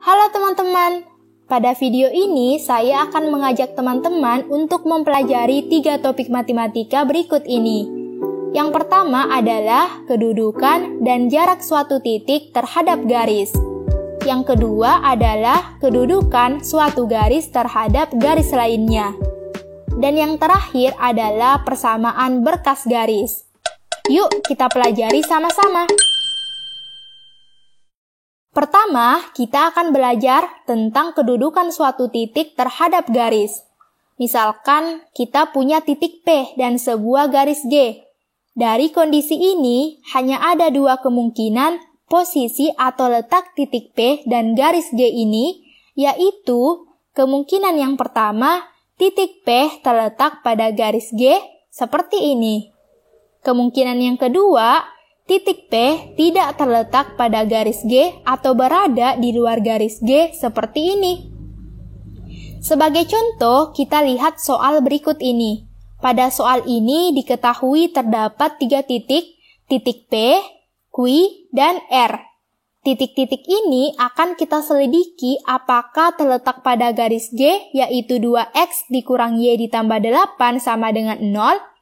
Halo teman-teman, pada video ini saya akan mengajak teman-teman untuk mempelajari 3 topik matematika berikut ini. Yang pertama adalah kedudukan dan jarak suatu titik terhadap garis. Yang kedua adalah kedudukan suatu garis terhadap garis lainnya. Dan yang terakhir adalah persamaan berkas garis. Yuk kita pelajari sama-sama. Pertama, kita akan belajar tentang kedudukan suatu titik terhadap garis. Misalkan, kita punya titik P dan sebuah garis G. Dari kondisi ini, hanya ada 2 kemungkinan posisi atau letak titik P dan garis G ini, yaitu kemungkinan yang pertama, titik P terletak pada garis G seperti ini. Kemungkinan yang kedua, titik P tidak terletak pada garis G atau berada di luar garis G seperti ini. Sebagai contoh, kita lihat soal berikut ini. Pada soal ini diketahui terdapat 3 titik P, Q, dan R. Titik-titik ini akan kita selidiki apakah terletak pada garis G, yaitu 2X dikurang Y ditambah 8 sama dengan 0.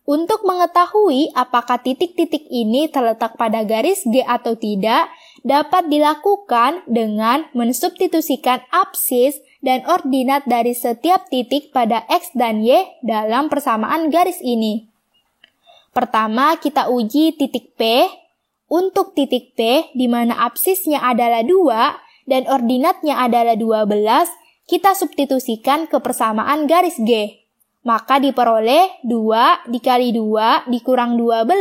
Untuk mengetahui apakah titik-titik ini terletak pada garis G atau tidak, dapat dilakukan dengan mensubstitusikan absis dan ordinat dari setiap titik pada X dan Y dalam persamaan garis ini. Pertama, kita uji titik P. Untuk titik P, di mana absisnya adalah 2 dan ordinatnya adalah 12, kita substitusikan ke persamaan garis G. Maka diperoleh 2 dikali 2 dikurang 12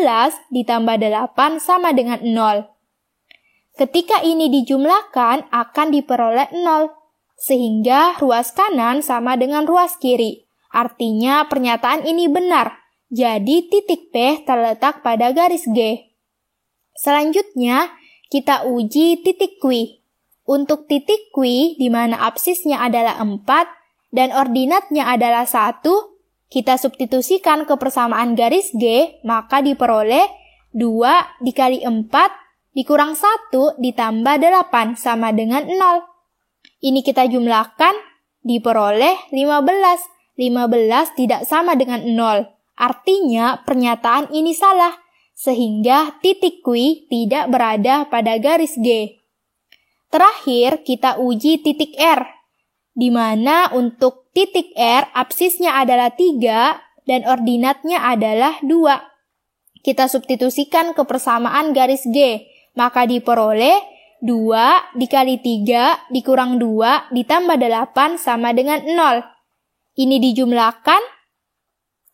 ditambah 8 sama dengan 0. Ketika ini dijumlahkan akan diperoleh 0, sehingga ruas kanan sama dengan ruas kiri. Artinya pernyataan ini benar, jadi titik P terletak pada garis G. Selanjutnya, kita uji titik Q. Untuk titik Q, di mana absisnya adalah 4 dan ordinatnya adalah 1, kita substitusikan ke persamaan garis G, maka diperoleh 2 dikali 4 dikurang 1 ditambah 8 sama dengan 0. Ini kita jumlahkan, diperoleh 15. 15 tidak sama dengan 0. Artinya pernyataan ini salah, sehingga titik Q tidak berada pada garis G. Terakhir, kita uji titik R, di mana untuk titik R absisnya adalah 3 dan ordinatnya adalah 2. Kita substitusikan ke persamaan garis G, maka diperoleh 2 dikali 3 dikurang 2 ditambah 8 sama dengan 0. Ini dijumlahkan,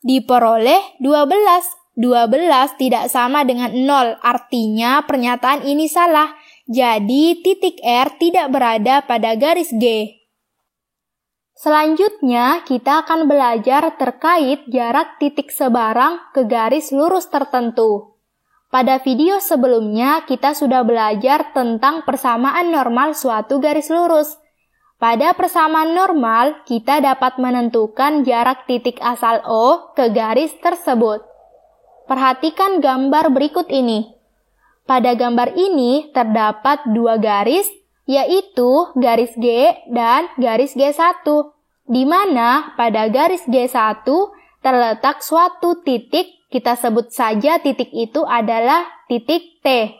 diperoleh 12. 12 tidak sama dengan 0, artinya pernyataan ini salah. Jadi titik R tidak berada pada garis G. Selanjutnya, kita akan belajar terkait jarak titik sebarang ke garis lurus tertentu. Pada video sebelumnya, kita sudah belajar tentang persamaan normal suatu garis lurus. Pada persamaan normal, kita dapat menentukan jarak titik asal O ke garis tersebut. Perhatikan gambar berikut ini. Pada gambar ini terdapat 2 garis, yaitu garis G dan garis G1, di mana pada garis G1 terletak suatu titik, kita sebut saja titik itu adalah titik T.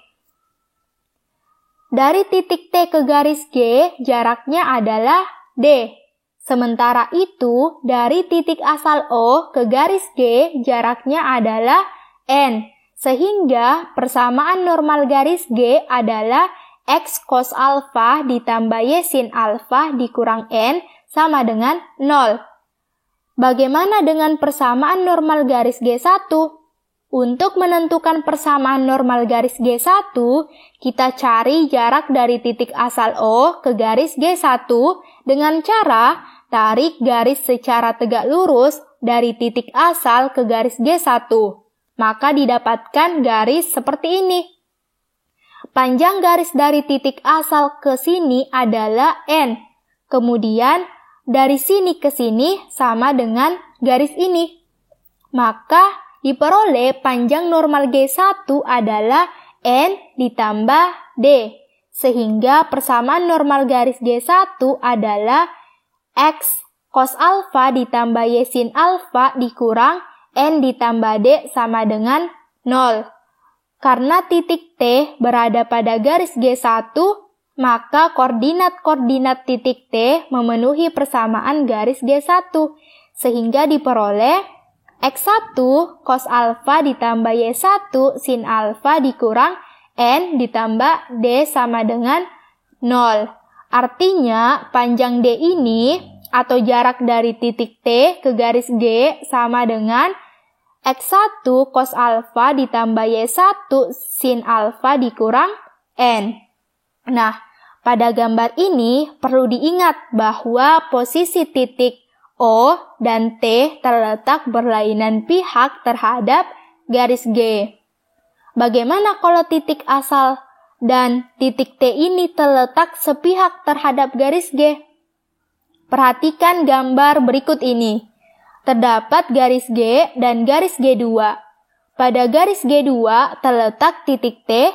Dari titik T ke garis G, jaraknya adalah D. Sementara itu, dari titik asal O ke garis G, jaraknya adalah N. Sehingga persamaan normal garis G adalah X cos alfa ditambah Y sin alfa dikurang N sama dengan 0. Bagaimana dengan persamaan normal garis G1? Untuk menentukan persamaan normal garis G1, kita cari jarak dari titik asal O ke garis G1 dengan cara tarik garis secara tegak lurus dari titik asal ke garis G1. Maka didapatkan garis seperti ini. Panjang garis dari titik asal ke sini adalah N. Kemudian dari sini ke sini sama dengan garis ini. Maka diperoleh panjang normal G1 adalah N ditambah D. sehingga persamaan normal garis G1 adalah X cos alfa ditambah Y sin alfa dikurang N ditambah D sama dengan 0. Karena titik T berada pada garis G1, maka koordinat-koordinat titik T memenuhi persamaan garis G1, sehingga diperoleh X1 cos alfa ditambah Y1 sin alfa dikurang N ditambah D sama dengan 0. Artinya, panjang D ini atau jarak dari titik T ke garis G sama dengan X1 cos alfa ditambah Y1 sin alfa dikurang N. Nah, pada gambar ini perlu diingat bahwa posisi titik O dan T terletak berlainan pihak terhadap garis G. Bagaimana kalau titik asal dan titik T ini terletak sepihak terhadap garis G? Perhatikan gambar berikut ini. Terdapat garis G dan garis G2. Pada garis G2 terletak titik T.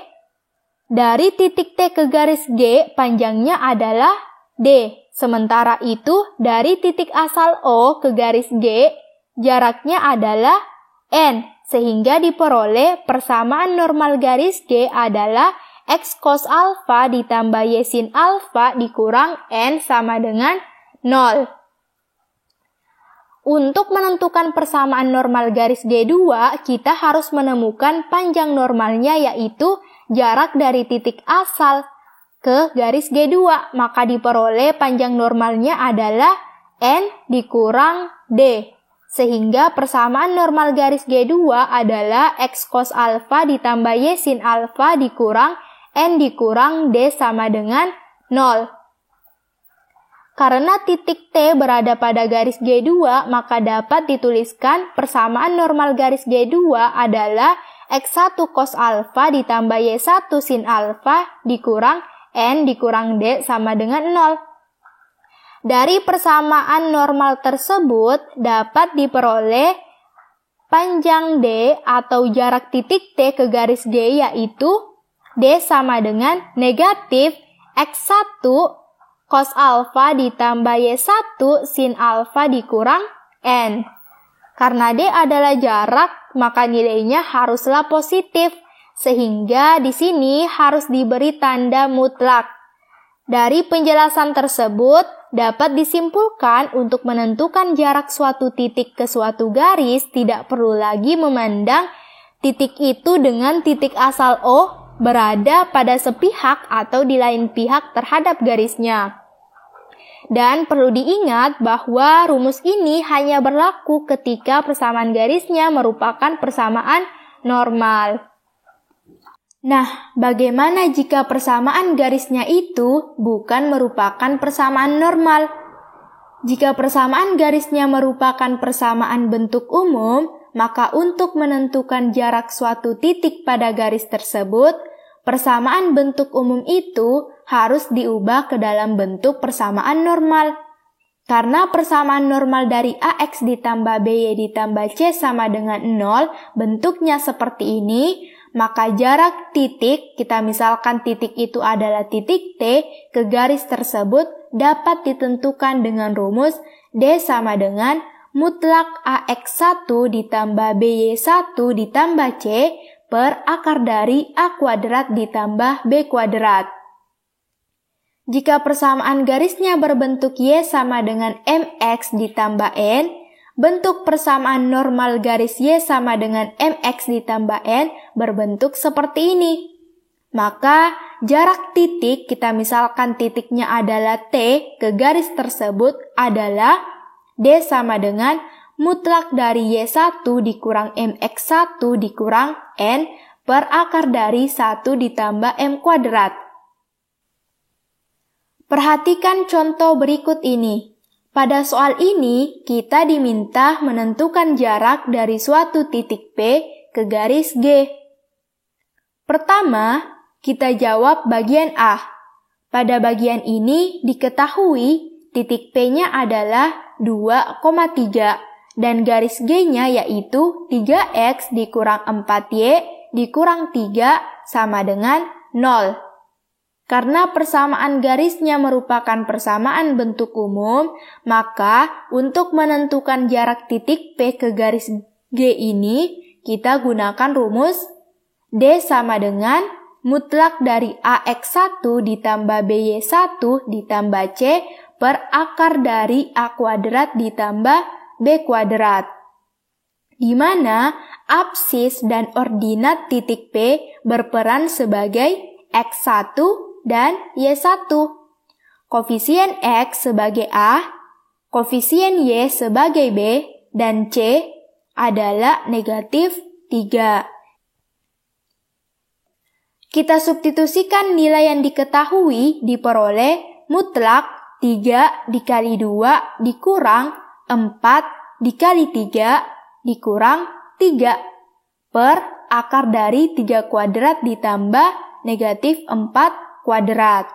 Dari titik T ke garis G panjangnya adalah D. Sementara itu dari titik asal O ke garis G jaraknya adalah N. Sehingga diperoleh persamaan normal garis G adalah X cos alfa ditambah Y sin alfa dikurang N sama dengan 0. Untuk menentukan persamaan normal garis G2, kita harus menemukan panjang normalnya yaitu jarak dari titik asal ke garis G2. Maka diperoleh panjang normalnya adalah N dikurang D. Sehingga persamaan normal garis G2 adalah X cos alfa ditambah Y sin alfa dikurang N dikurang D sama dengan 0. Karena titik T berada pada garis G2, maka dapat dituliskan persamaan normal garis G2 adalah X1 cos alfa ditambah Y1 sin alfa dikurang N dikurang D sama dengan 0. Dari persamaan normal tersebut dapat diperoleh panjang D atau jarak titik T ke garis G yaitu D sama dengan negatif X1 cos alfa ditambah Y1 sin alfa dikurang N. Karena D adalah jarak, maka nilainya haruslah positif, sehingga di sini harus diberi tanda mutlak. Dari penjelasan tersebut, dapat disimpulkan untuk menentukan jarak suatu titik ke suatu garis tidak perlu lagi memandang titik itu dengan titik asal O berada pada sepihak atau di lain pihak terhadap garisnya. Dan perlu diingat bahwa rumus ini hanya berlaku ketika persamaan garisnya merupakan persamaan normal. Nah, bagaimana jika persamaan garisnya itu bukan merupakan persamaan normal? Jika persamaan garisnya merupakan persamaan bentuk umum, maka untuk menentukan jarak suatu titik pada garis tersebut, persamaan bentuk umum itu harus diubah ke dalam bentuk persamaan normal. Karena persamaan normal dari AX ditambah BY ditambah C sama dengan 0, bentuknya seperti ini, maka jarak titik, kita misalkan titik itu adalah titik T, ke garis tersebut dapat ditentukan dengan rumus D sama dengan mutlak AX1 ditambah BY1 ditambah C per akar dari A kuadrat ditambah B kuadrat. Jika persamaan garisnya berbentuk Y sama dengan MX ditambah N, bentuk persamaan normal garis Y sama dengan MX ditambah N berbentuk seperti ini. Maka jarak titik, kita misalkan titiknya adalah T, ke garis tersebut adalah D sama dengan mutlak dari Y1 dikurang MX1 dikurang N per akar dari 1 ditambah M kuadrat. Perhatikan contoh berikut ini. Pada soal ini, kita diminta menentukan jarak dari suatu titik P ke garis G. Pertama, kita jawab bagian A. Pada bagian ini diketahui titik P-nya adalah 2,3 dan garis G-nya yaitu 3X dikurang 4Y dikurang 3 sama dengan 0. Karena persamaan garisnya merupakan persamaan bentuk umum, maka untuk menentukan jarak titik P ke garis G ini, kita gunakan rumus D sama dengan mutlak dari AX1 ditambah BY1 ditambah C per akar dari A kuadrat ditambah B kuadrat. Di mana absis dan ordinat titik P berperan sebagai X1 dan Y1. Koefisien X sebagai A, koefisien Y sebagai B, dan C adalah negatif 3. Kita substitusikan nilai yang diketahui diperoleh mutlak 3 dikali 2 dikurang 4 dikali 3 dikurang 3 per akar dari 3 kuadrat ditambah negatif 4 kuadrat.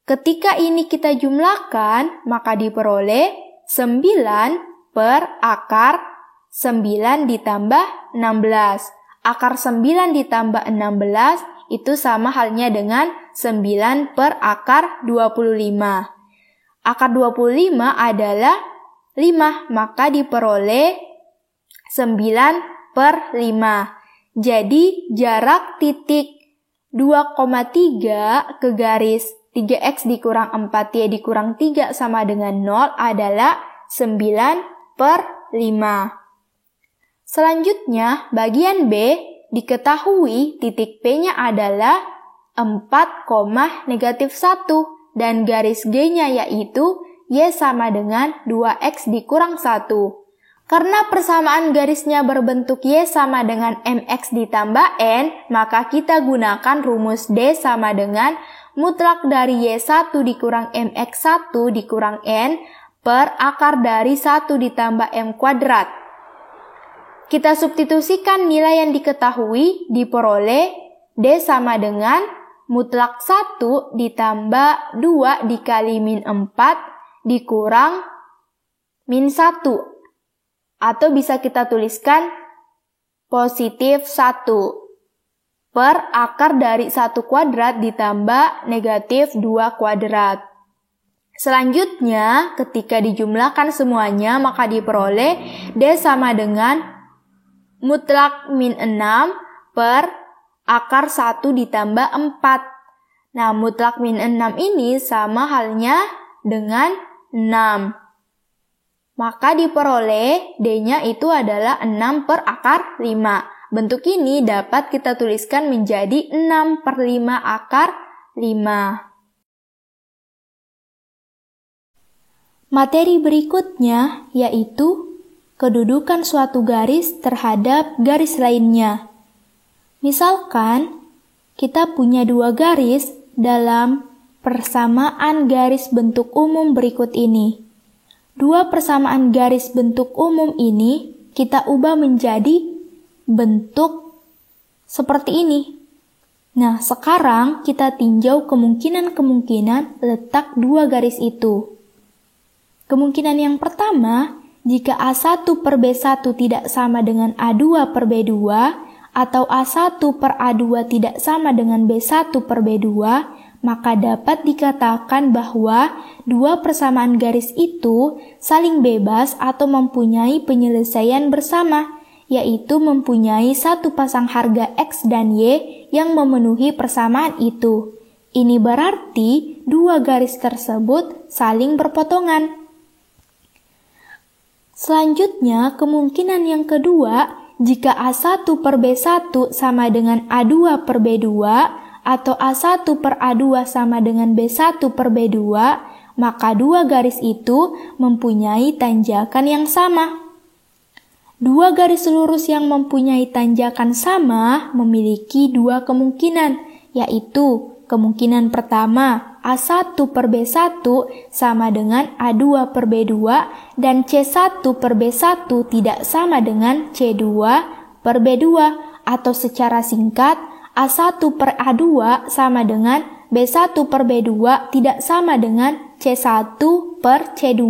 Ketika ini kita jumlahkan, maka diperoleh 9 per akar 9 ditambah 16. Akar 9 ditambah 16 itu sama halnya dengan 9 per akar 25. Akar 25 adalah 5, maka diperoleh 9 per 5. Jadi jarak titik 2,3 ke garis 3x dikurang 4y dikurang 3 sama dengan 0 adalah 9 per 5. Selanjutnya, bagian B diketahui titik P-nya adalah 4, negatif 1 dan garis G-nya yaitu Y sama dengan 2x dikurang 1. Karena persamaan garisnya berbentuk Y sama dengan mx ditambah n, maka kita gunakan rumus D sama dengan mutlak dari Y1 dikurang mx1 dikurang n per akar dari 1 ditambah m kuadrat. Kita substitusikan nilai yang diketahui diperoleh D sama dengan mutlak 1 ditambah 2 dikali min 4 dikurang min 1. Atau bisa kita tuliskan positif 1 per akar dari 1 kuadrat ditambah negatif 2 kuadrat. Selanjutnya, ketika dijumlahkan semuanya, maka diperoleh D sama dengan mutlak min 6 per akar 1 ditambah 4. Nah, mutlak min 6 ini sama halnya dengan 6. Maka diperoleh D-nya itu adalah 6 per akar 5. Bentuk ini dapat kita tuliskan menjadi 6 per 5 akar 5. Materi berikutnya yaitu kedudukan suatu garis terhadap garis lainnya. Misalkan, kita punya 2 garis dalam persamaan garis bentuk umum berikut ini. 2 persamaan garis bentuk umum ini kita ubah menjadi bentuk seperti ini. Nah, sekarang kita tinjau kemungkinan-kemungkinan letak 2 garis itu. Kemungkinan yang pertama, jika A1 per B1 tidak sama dengan A2 per B2, atau A1 per A2 tidak sama dengan B1 per B2, maka dapat dikatakan bahwa 2 persamaan garis itu saling bebas atau mempunyai penyelesaian bersama, yaitu mempunyai satu pasang harga X dan Y yang memenuhi persamaan itu. Ini berarti 2 garis tersebut saling berpotongan. Selanjutnya, kemungkinan yang kedua, jika A1 per B1 sama dengan A2 per B2, atau A1 per A2 sama dengan B1 per B2, maka 2 garis itu mempunyai tanjakan yang sama. 2 garis lurus yang mempunyai tanjakan sama memiliki 2 kemungkinan, yaitu kemungkinan pertama A1 per B1 sama dengan A2 per B2 dan C1 per B1 tidak sama dengan C2 per B2, atau secara singkat A1 per A2 sama dengan B1 per B2 tidak sama dengan C1 per C2.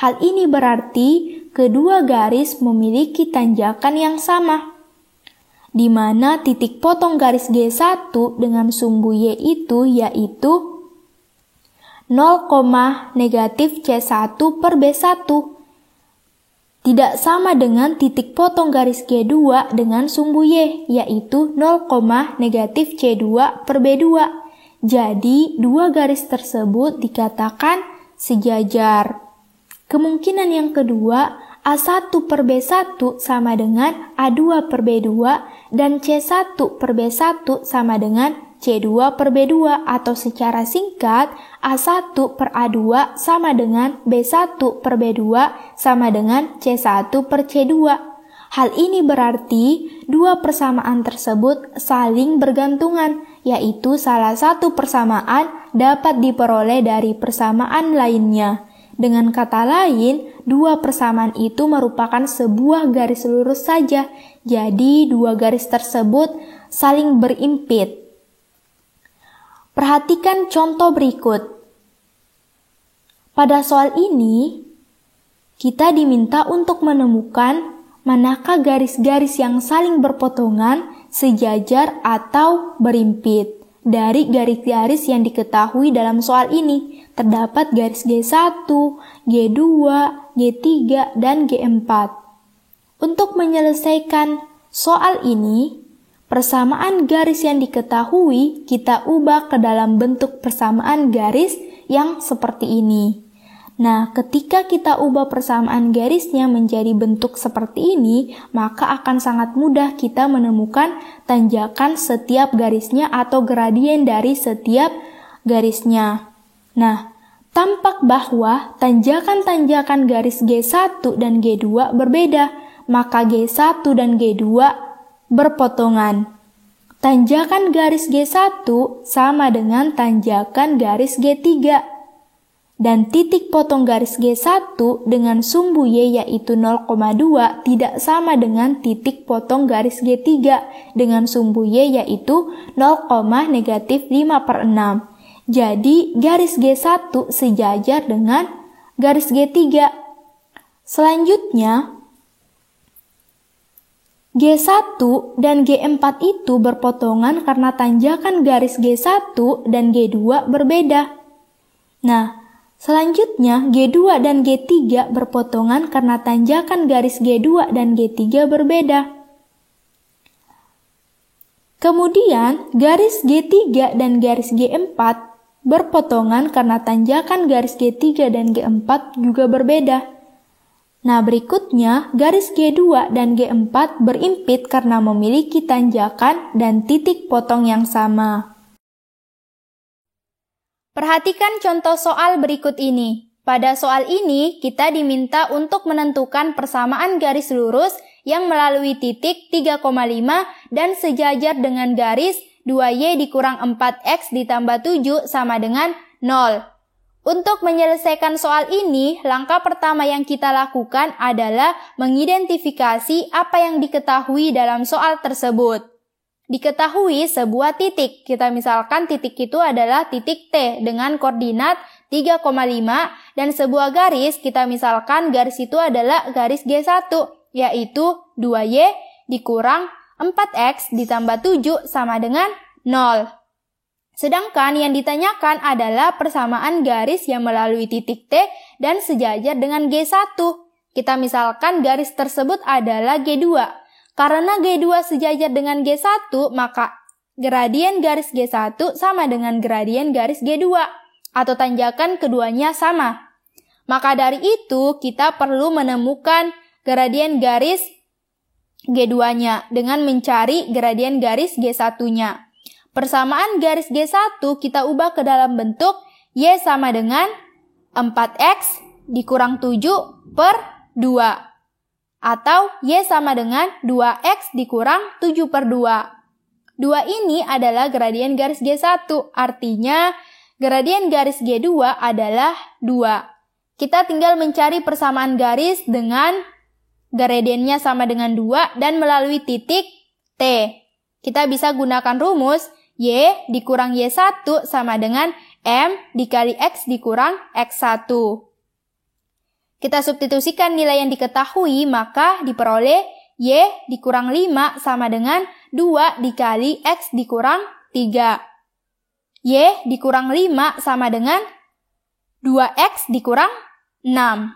Hal ini berarti kedua garis memiliki tanjakan yang sama. di mana titik potong garis G1 dengan sumbu Y itu yaitu 0, negatif C1 per B1. Tidak sama dengan titik potong garis G2 dengan sumbu Y, yaitu 0, negatif C2 per B2. Jadi, dua garis tersebut dikatakan sejajar. Kemungkinan yang kedua, A1 per B1 sama dengan A2 per B2 dan C1 per B1 sama dengan C2 per B2 atau secara singkat A1 per A2 sama dengan B1 per B2 sama dengan C1 per C2. Hal ini berarti dua persamaan tersebut saling bergantungan, yaitu salah satu persamaan dapat diperoleh dari persamaan lainnya. Dengan kata lain, dua persamaan itu merupakan sebuah garis lurus saja, jadi dua garis tersebut saling berimpit. Perhatikan contoh berikut. Pada soal ini, kita diminta untuk menemukan manakah garis-garis yang saling berpotongan, sejajar, atau berimpit. Dari garis-garis yang diketahui dalam soal ini, terdapat garis G1, G2, G3, dan G4. Untuk menyelesaikan soal ini, persamaan garis yang diketahui kita ubah ke dalam bentuk persamaan garis yang seperti ini. Nah, ketika kita ubah persamaan garisnya menjadi bentuk seperti ini, maka akan sangat mudah kita menemukan tanjakan setiap garisnya atau gradien dari setiap garisnya. Nah, tampak bahwa tanjakan-tanjakan garis G1 dan G2 berbeda, maka G1 dan G2 berpotongan. Tanjakan garis G1 sama dengan tanjakan garis G3. Dan titik potong garis G1 dengan sumbu Y yaitu 0,2 tidak sama dengan titik potong garis G3 dengan sumbu Y yaitu 0, negatif 5 per 6. Jadi garis G1 sejajar dengan garis G3. Selanjutnya, G1 dan G4 itu berpotongan karena tanjakan garis G1 dan G2 berbeda. Nah, selanjutnya, G2 dan G3 berpotongan karena tanjakan garis G2 dan G3 berbeda. Kemudian, garis G3 dan garis G4 berpotongan karena tanjakan garis G3 dan G4 juga berbeda. Nah, berikutnya, garis G2 dan G4 berimpit karena memiliki tanjakan dan titik potong yang sama. Perhatikan contoh soal berikut ini. Pada soal ini, kita diminta untuk menentukan persamaan garis lurus yang melalui titik 3,5 dan sejajar dengan garis 2Y dikurang 4X ditambah 7 sama dengan 0. Untuk menyelesaikan soal ini, langkah pertama yang kita lakukan adalah mengidentifikasi apa yang diketahui dalam soal tersebut. Diketahui sebuah titik. Kita misalkan titik itu adalah titik T dengan koordinat 3,5 dan sebuah garis, kita misalkan garis itu adalah garis G1, yaitu 2Y dikurang 4X ditambah 7 sama dengan 0. Sedangkan yang ditanyakan adalah persamaan garis yang melalui titik T dan sejajar dengan G1. Kita misalkan garis tersebut adalah G2. Karena G2 sejajar dengan G1, maka gradien garis G1 sama dengan gradien garis G2, atau tanjakan keduanya sama. Maka dari itu, kita perlu menemukan gradien garis G2-nya dengan mencari gradien garis G1-nya. Persamaan garis G1 kita ubah ke dalam bentuk Y sama dengan 4X dikurang 7 per 2. Atau Y sama dengan 2X dikurang 7 per 2. 2 ini adalah gradien garis G1, artinya gradien garis G2 adalah 2. Kita tinggal mencari persamaan garis dengan gradiennya sama dengan 2 dan melalui titik T. Kita bisa gunakan rumus Y dikurang Y1 sama dengan M dikali X dikurang X1. Kita substitusikan nilai yang diketahui, maka diperoleh Y dikurang 5 sama dengan 2 dikali X dikurang 3. Y dikurang 5 sama dengan 2X dikurang 6.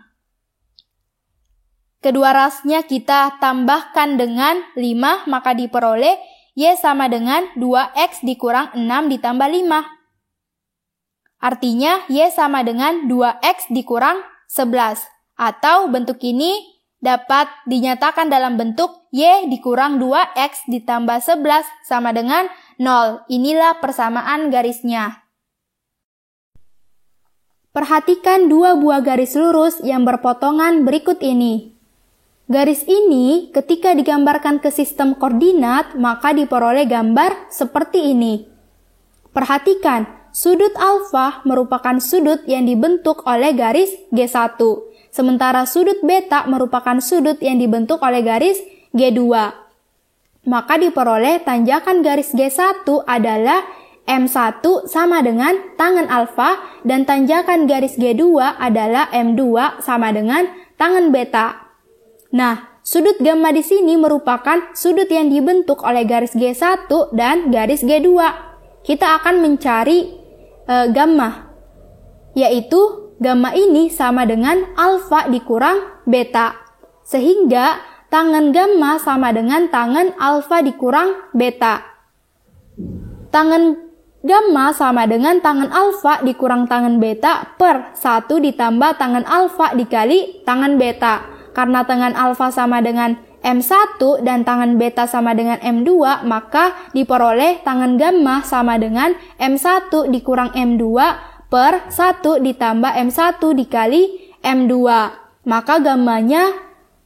Kedua rasnya kita tambahkan dengan 5, maka diperoleh Y sama dengan 2X dikurang 6 ditambah 5. Artinya Y sama dengan 2X dikurang 11. Atau bentuk ini dapat dinyatakan dalam bentuk Y dikurang 2X ditambah 11 sama dengan 0. Inilah persamaan garisnya. Perhatikan dua buah garis lurus yang berpotongan berikut ini. Garis ini ketika digambarkan ke sistem koordinat maka diperoleh gambar seperti ini. Perhatikan, sudut alfa merupakan sudut yang dibentuk oleh garis G1, sementara sudut beta merupakan sudut yang dibentuk oleh garis G2. Maka diperoleh tanjakan garis G1 adalah M1 sama dengan tangen alfa dan tanjakan garis G2 adalah M2 sama dengan tangen beta. Nah, sudut gamma di sini merupakan sudut yang dibentuk oleh garis G1 dan garis G2. Kita akan mencari gamma, yaitu gamma ini sama dengan alfa dikurang beta. Sehingga tangen gamma sama dengan tangen alfa dikurang beta. Tangen gamma sama dengan tangen alfa dikurang tangen beta per 1 ditambah tangen alfa dikali tangen beta. Karena tangen alfa sama dengan M1 dan tangen beta sama dengan M2, maka diperoleh tangen gamma sama dengan M1 dikurang M2 per 1 ditambah M1 dikali M2. Maka gammanya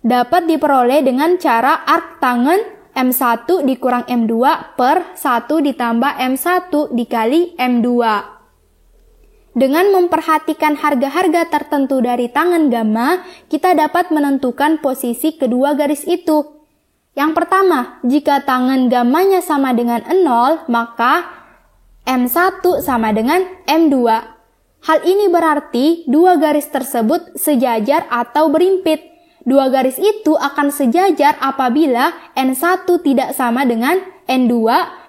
dapat diperoleh dengan cara arc tangen M1 dikurang M2 per 1 ditambah M1 dikali M2. Dengan memperhatikan harga-harga tertentu dari tangen gamma, kita dapat menentukan posisi kedua garis itu. Yang pertama, jika tangen gammanya sama dengan 0, maka M1 sama dengan M2. Hal ini berarti dua garis tersebut sejajar atau berimpit. Dua garis itu akan sejajar apabila N1 tidak sama dengan N2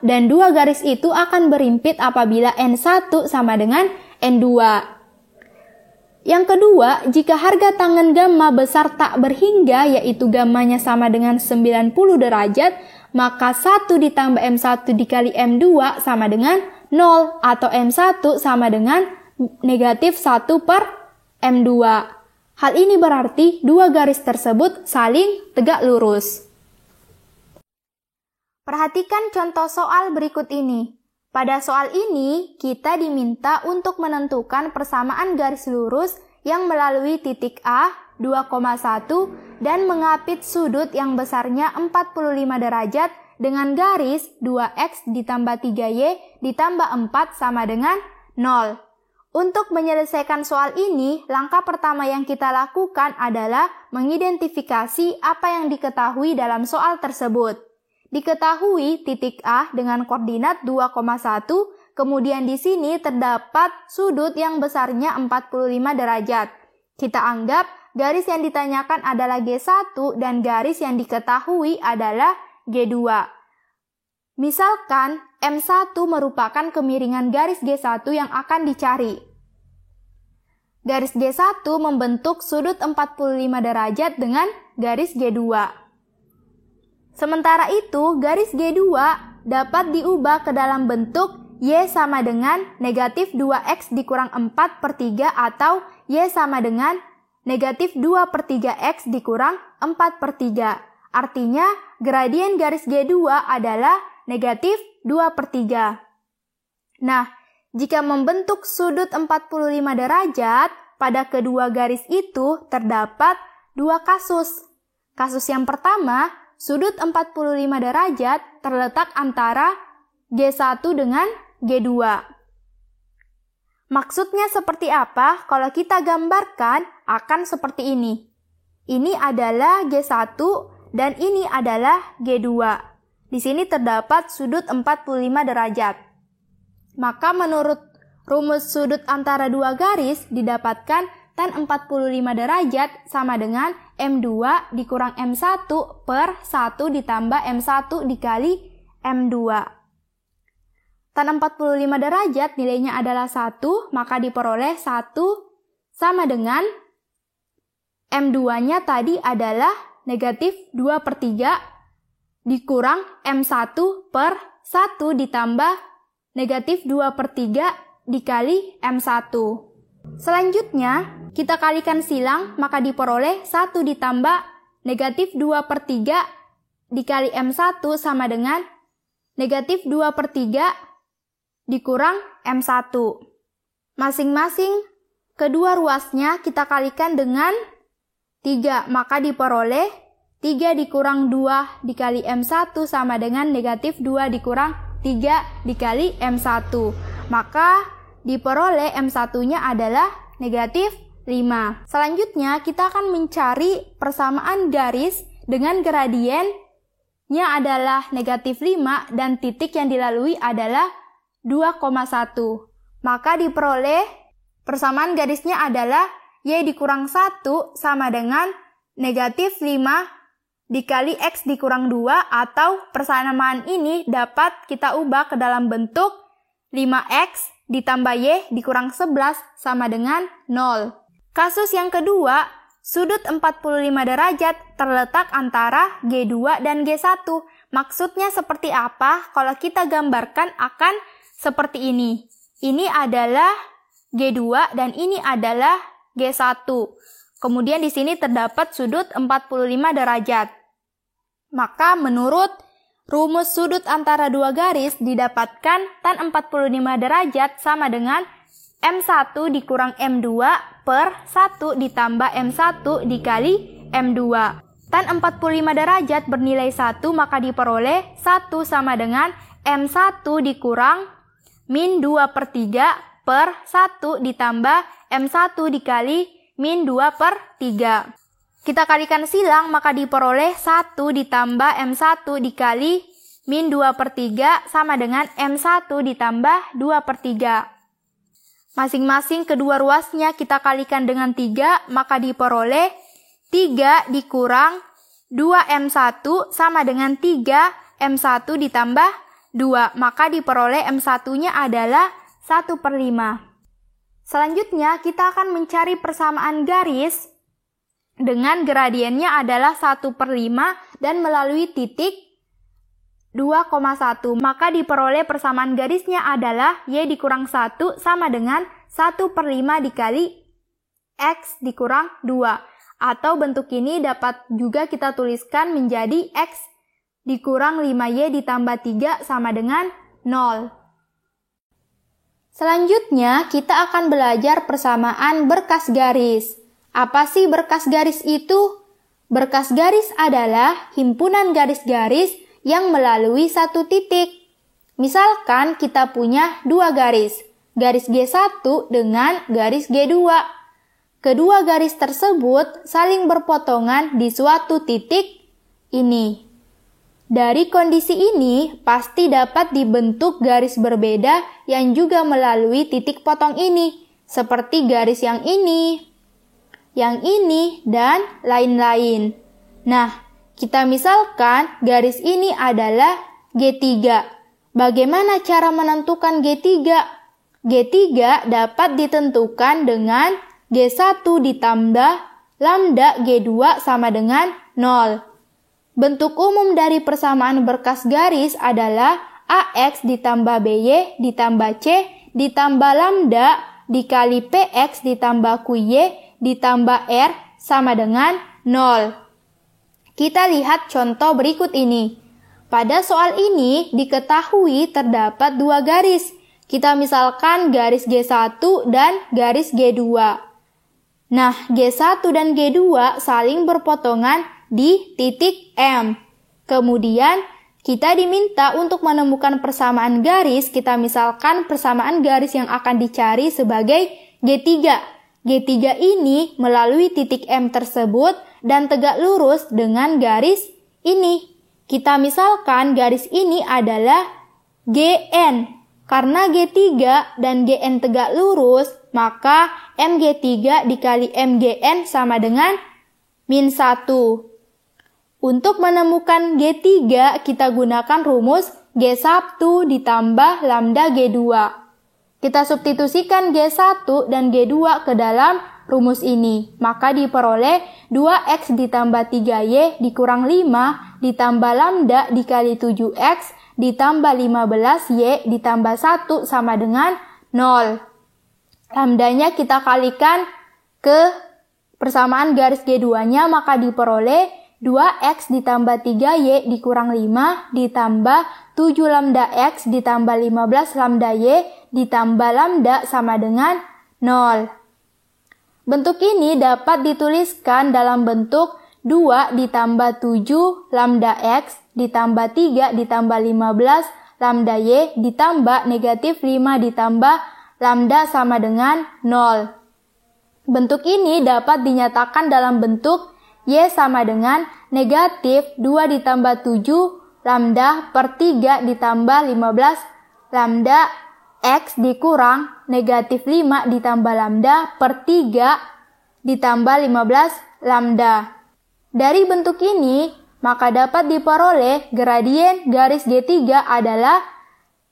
dan dua garis itu akan berimpit apabila N1 sama dengan N2. Yang kedua, jika harga tangen gamma besar tak berhingga yaitu gammanya sama dengan 90 derajat, maka 1 ditambah M1 dikali M2 sama dengan 0 atau M1 sama dengan negatif 1 per M2. Hal ini berarti dua garis tersebut saling tegak lurus. Perhatikan contoh soal berikut ini. Pada soal ini, kita diminta untuk menentukan persamaan garis lurus yang melalui titik A 2,1 dan mengapit sudut yang besarnya 45 derajat dengan garis 2x ditambah 3y ditambah 4 sama dengan 0. Untuk menyelesaikan soal ini, langkah pertama yang kita lakukan adalah mengidentifikasi apa yang diketahui dalam soal tersebut. Diketahui titik A dengan koordinat 2,1, kemudian di sini terdapat sudut yang besarnya 45 derajat. Kita anggap garis yang ditanyakan adalah G1 dan garis yang diketahui adalah G2. Misalkan M1 merupakan kemiringan garis G1 yang akan dicari. Garis G1 membentuk sudut 45 derajat dengan garis G2. Sementara itu, garis G2 dapat diubah ke dalam bentuk Y sama dengan negatif 2X dikurang 4 per 3 atau Y sama dengan negatif 2 per 3X dikurang 4 per 3. Artinya, gradien garis G2 adalah negatif 2 per 3. Nah, jika membentuk sudut 45 derajat, pada kedua garis itu terdapat dua kasus. Kasus yang pertama, sudut 45 derajat terletak antara G1 dengan G2. Maksudnya seperti apa? Kalau kita gambarkan akan seperti ini. Ini adalah G1 dan ini adalah G2. Di sini terdapat sudut 45 derajat. Maka menurut rumus sudut antara dua garis didapatkan tan 45 derajat sama dengan M2 dikurang M1 per 1 ditambah M1 dikali M2. Tan 45 derajat nilainya adalah 1, maka diperoleh 1 sama dengan M2-nya tadi adalah negatif 2/3 dikurang M1 per 1 ditambah negatif 2/3 dikali M1. Selanjutnya, kita kalikan silang, maka diperoleh 1 ditambah negatif 2/3 dikali M1 sama dengan negatif 2/3 dikurang M1. Masing-masing kedua ruasnya kita kalikan dengan 3, maka diperoleh 3 dikurang 2 dikali M1 sama dengan negatif 2 dikurang 3 dikali M1. Maka diperoleh M1-nya adalah negatif 5. Selanjutnya kita akan mencari persamaan garis dengan gradiennya adalah negatif 5 dan titik yang dilalui adalah 2,1. Maka diperoleh persamaan garisnya adalah Y dikurang 1 sama dengan negatif 5 dikali X dikurang 2, atau persamaan ini dapat kita ubah ke dalam bentuk 5X ditambah Y dikurang 11 sama dengan 0. Kasus yang kedua, sudut 45 derajat terletak antara G2 dan G1. Maksudnya seperti apa? Kalau kita gambarkan akan seperti ini. Ini adalah G2 dan ini adalah G1. Kemudian di sini terdapat sudut 45 derajat. Maka menurut rumus sudut antara dua garis didapatkan tan 45 derajat sama dengan M1 dikurang M2 per 1 ditambah M1 dikali M2. Tan 45 derajat bernilai 1, maka diperoleh 1 sama dengan M1 dikurang min 2/3 per 1 ditambah M1 dikali min 2/3. Kita kalikan silang, maka diperoleh 1 ditambah M1 dikali min 2/3 sama dengan M1 ditambah 2/3. Masing-masing kedua ruasnya kita kalikan dengan 3, maka diperoleh 3 dikurang 2M1 sama dengan 3M1 ditambah 2, maka diperoleh M1-nya adalah 1/5. Selanjutnya, kita akan mencari persamaan garis dengan gradiennya adalah 1/5 dan melalui titik 2,1. Maka diperoleh persamaan garisnya adalah Y dikurang 1 sama dengan 1/5 dikali X dikurang 2. Atau bentuk ini dapat juga kita tuliskan menjadi X dikurang 5Y ditambah 3 sama dengan 0. Selanjutnya, kita akan belajar persamaan berkas garis. Apa sih berkas garis itu? Berkas garis adalah himpunan garis-garis yang melalui satu titik. Misalkan kita punya dua garis G1 dengan garis G2. Kedua garis tersebut saling berpotongan di suatu titik ini. Dari kondisi ini, pasti dapat dibentuk garis berbeda yang juga melalui titik potong ini, seperti garis yang ini, dan lain-lain. Nah, kita misalkan garis ini adalah G3. Bagaimana cara menentukan G3? G3 dapat ditentukan dengan G1 ditambah lambda G2 sama dengan 0. Bentuk umum dari persamaan berkas garis adalah AX ditambah BY ditambah C ditambah lambda dikali PX ditambah QY ditambah R sama dengan 0. Kita lihat contoh berikut ini. Pada soal ini diketahui terdapat dua garis. Kita misalkan garis G1 dan garis G2. Nah, G1 dan G2 saling berpotongan di titik M. Kemudian, kita diminta untuk menemukan persamaan garis. Kita misalkan persamaan garis yang akan dicari sebagai G3. G3 ini melalui titik M tersebut dan tegak lurus dengan garis ini. Kita misalkan garis ini adalah GN. Karena G3 dan Gn tegak lurus, maka Mg3 dikali Mgn sama dengan min 1. Untuk menemukan G3, kita gunakan rumus G1 ditambah lambda G2. Kita substitusikan G1 dan G2 ke dalam rumus ini, maka diperoleh 2X ditambah 3Y dikurang 5 ditambah lambda dikali 7X ditambah 15Y ditambah 1 sama dengan 0. Lambdanya kita kalikan ke persamaan garis G2-nya, maka diperoleh 2X ditambah 3Y dikurang 5 ditambah 7 lambda X ditambah 15 lambda Y ditambah lambda sama dengan 0. Bentuk ini dapat dituliskan dalam bentuk 2 ditambah 7 lambda X ditambah 3 ditambah 15 lambda Y ditambah negatif 5 ditambah lambda sama dengan 0. Bentuk ini dapat dinyatakan dalam bentuk Y sama dengan negatif 2 ditambah 7 lambda per 3 ditambah 15 lambda X dikurang negatif 5 ditambah lambda per 3 ditambah 15 lambda. Dari bentuk ini, maka dapat diperoleh gradien garis G3 adalah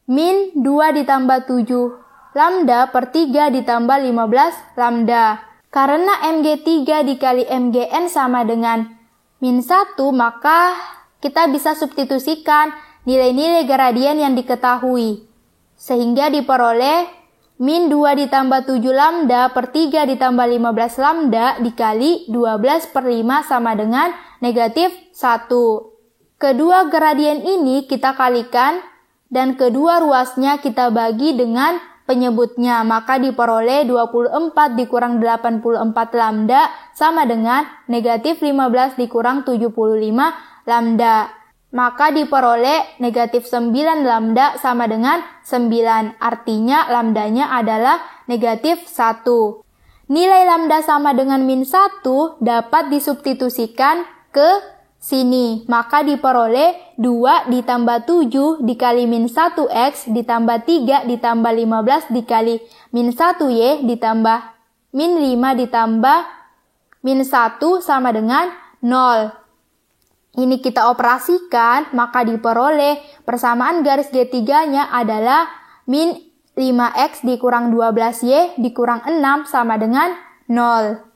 min 2 ditambah 7 lambda per 3 ditambah 15 lambda. Karena Mg3 dikali Mgn sama dengan min 1, maka kita bisa substitusikan nilai-nilai gradien yang diketahui. Sehingga diperoleh min 2 ditambah 7 lambda per 3 ditambah 15 lambda dikali 12 per 5 sama dengan negatif 1. Kedua gradien ini kita kalikan dan kedua ruasnya kita bagi dengan penyebutnya, maka diperoleh 24 dikurang 84 lambda sama dengan negatif 15 dikurang 75 lambda. Maka diperoleh negatif 9 lambda sama dengan 9, artinya lambdanya adalah negatif 1. Nilai lambda sama dengan min 1 dapat disubstitusikan ke sini, maka diperoleh 2 ditambah 7 dikali min 1x ditambah 3 ditambah 15 dikali min 1y ditambah min 5 ditambah min 1 sama dengan 0. Ini kita operasikan, maka diperoleh persamaan garis G3-nya adalah min 5x dikurang 12y dikurang 6 sama dengan 0.